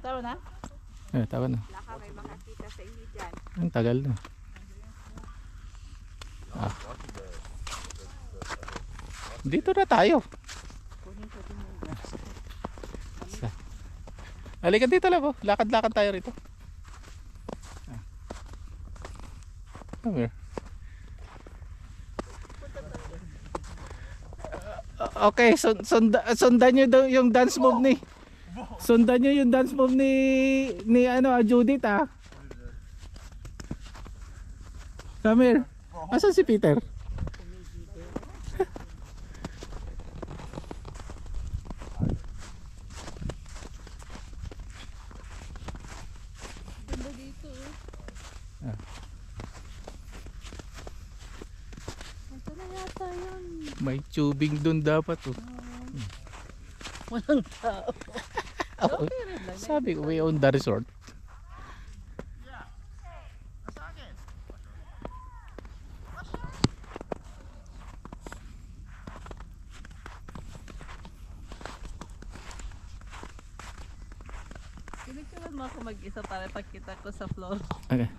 Tama na? Tawa na. Wala ka may makakita sa inyo dyan. Ang tagal na. Dito na tayo. Kunin ko din yung grass. Halika dito lang po. Lakad-lakad tayo rito. Come here. Okay, sundan nyo yung dance move ni. Sundan nyo yung dance move ni Judith ah. Come here. Asan si Peter? Ganda dito Ah. Ito na yata yun. May tubing dun dapat oh. Walang tao. Oh, Okay rin lang. sabi ko we own the resort. Pinagkaroon mo ako mag-isa para pagkita ko sa floor. Okay.